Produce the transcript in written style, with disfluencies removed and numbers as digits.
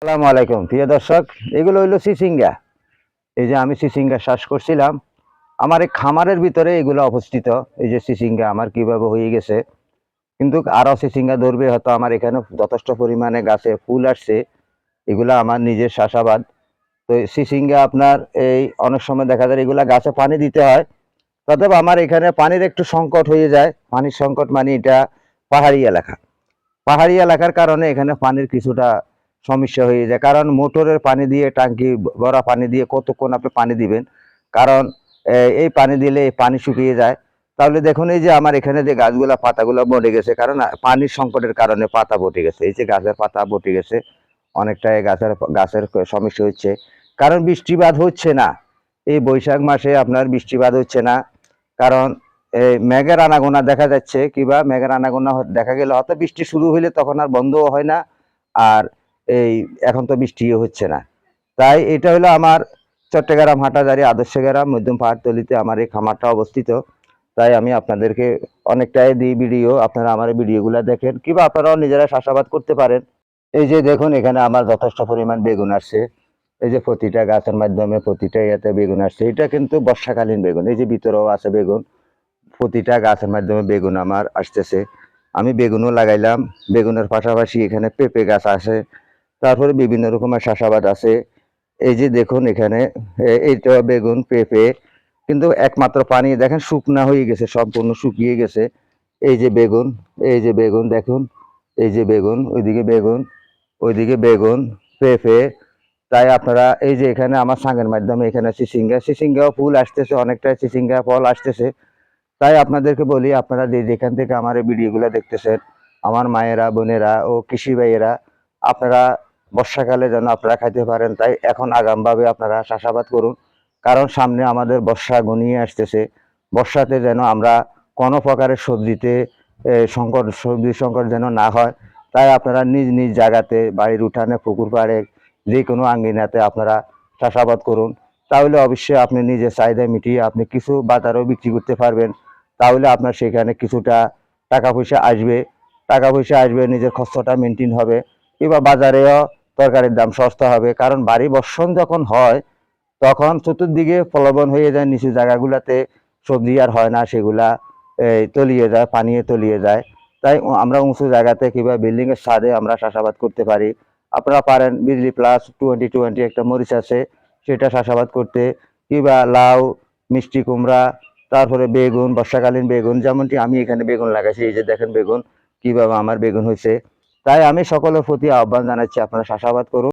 আসসালামু আলাইকুম প্রিয় দর্শক। এগুলো হইলো চিচিঙ্গা। এই যে আমি চিচিঙ্গা চাষ করছিলাম, আমার এই খামারের ভিতরে এগুলো অবস্থিত। এই যে চিচিঙ্গা আমার কিভাবে হয়ে গেছে, কিন্তু আরো চিচিঙ্গা ধরবে, হয়তো আমার এখানে যথেষ্ট পরিমাণে গাছে ফুল আসছে। এগুলো আমার নিজের চাষাবাদ। তো এই চিচিঙ্গা আপনার এই অনেক সময় দেখা যায় এগুলা গাছে পানি দিতে হয়, তবে আমার এখানে পানির একটু সংকট হয়ে যায়। পানির সংকট মানে এটা পাহাড়ি এলাকা। পাহাড়ি এলাকার কারণে এখানে পানির কিছুটা সমস্যা হয়ে যায়, কারণ মোটরের পানি দিয়ে টাঙ্কি ভরা পানি দিয়ে কতক্ষণ আপনি পানি দিবেন। কারণ এই পানি দিলে এই পানি শুকিয়ে যায়। তাহলে দেখুন, এই যে আমার এখানে যে গাছগুলা পাতাগুলো বটে গেছে, কারণ পানির সংকটের কারণে পাতা বটে গেছে। এই যে গাছের পাতা বটে গেছে, অনেকটাই গাছের গাছের সমস্যা হচ্ছে, কারণ বৃষ্টিপাত হচ্ছে না। এই বৈশাখ মাসে আপনার বৃষ্টিপাত হচ্ছে না, কারণ এই মেঘের আনাগোনা দেখা যাচ্ছে, কিবা মেঘের আনাগোনা দেখা গেলে হয়তো বৃষ্টি শুরু হইলে তখন আর বন্ধও হয় না। আর এই এখন তো বৃষ্টিও হচ্ছে না। তাই এটা হলো আমার চট্টগ্রাম হাটাজারি আদর্শ গ্রাম মধ্যম পাহাড়তলিতে আমার এই খামারটা অবস্থিত। তাই আমি আপনাদেরকে অনেকটাই দিই ভিডিও, আপনারা আমার ভিডিওগুলো দেখেন, কিংবা আপনারাও নিজেরা চাষাবাদ করতে পারেন। এই যে দেখুন, এখানে আমার যথেষ্ট পরিমাণ বেগুন আসছে। এই যে প্রতিটা গাছের মাধ্যমে প্রতিটা ইয়েতে বেগুন আসছে। এটা কিন্তু বর্ষাকালীন বেগুন। এই যে ভিতরেও আছে বেগুন, প্রতিটা গাছের মাধ্যমে বেগুন আমার আসতেছে। আমি বেগুনও লাগাইলাম। বেগুনের পাশাপাশি এখানে পেঁপে গাছ আছে, তারপরে বিভিন্ন রকমের চাষাবাদ আছে। এই যে দেখুন এখানে এইটা বেগুন, পেঁপে, কিন্তু একমাত্র পানি দেখেন শুকনা হয়ে গেছে, সম্পূর্ণ শুকিয়ে গেছে। এই যে বেগুন, এই যে বেগুন দেখুন, এই যে বেগুন, ওইদিকে বেগুন, ওইদিকে বেগুন, পেঁপে। তাই আপনারা এই যে এখানে আমার সাঙ্গের মাধ্যমে এখানে চিচিঙ্গাও ফুল আসতেছে, অনেকটা চিচিঙ্গা ফল আসতেছে। তাই আপনাদেরকে বলি, আপনারা যেখান থেকে আমার এই ভিডিওগুলো দেখতেছেন, আমার মায়েরা, বোনেরা ও কৃষি ভাইয়েরা, আপনারা বর্ষাকালে যেন আপনারা খাইতে পারেন, তাই এখন আগামভাবে আপনারা চাষাবাদ করুন। কারণ সামনে আমাদের বর্ষা ঘনিয়ে আসতেছে। বর্ষাতে যেন আমরা কোনো প্রকারের সবজিতে সবজি সংকট যেন না হয়। তাই আপনারা নিজ নিজ জায়গাতে, বাড়ির উঠানে, পুকুর পাড়ে, যে কোনো আঙ্গিনাতে আপনারা চাষাবাদ করুন। তাহলে অবশ্যই আপনি নিজের চাহিদা মিটিয়ে আপনি কিছু বাজারেও বিক্রি করতে পারবেন। তাহলে আপনার সেখানে কিছুটা টাকা পয়সা আসবে। টাকা পয়সা আসবে, নিজের খরচটা মেনটেন হবে, কিংবা বাজারেও তরকারির দাম সস্তা হবে। কারণ ভারী বর্ষণ যখন হয়, তখন চতুর্দিকে প্লাবন হয়ে যায়, নিচু জায়গাগুলোতে সবজি আর হয় না, সেগুলা তলিয়ে যায়, পানিয়ে তলিয়ে যায়। তাই আমরা উঁচু জায়গাতে কিংবা বিল্ডিং এর ছাদে আমরা চাষাবাদ করতে পারি। আপনারা পারেন বিজলি প্লাস 2020 একটা মরিচ আছে, সেটা চাষাবাদ করতে, কিংবা লাউ, মিষ্টি কুমড়া, তারপরে বেগুন, বর্ষাকালীন বেগুন, যেমনটি আমি এখানে বেগুন লাগাইছি। এই যে দেখেন বেগুন কিভাবে আমার বেগুন হয়েছে। তাই আমি সকলের প্রতি আহ্বান জানাচ্ছি, আপনারা চাষাবাদ করুন।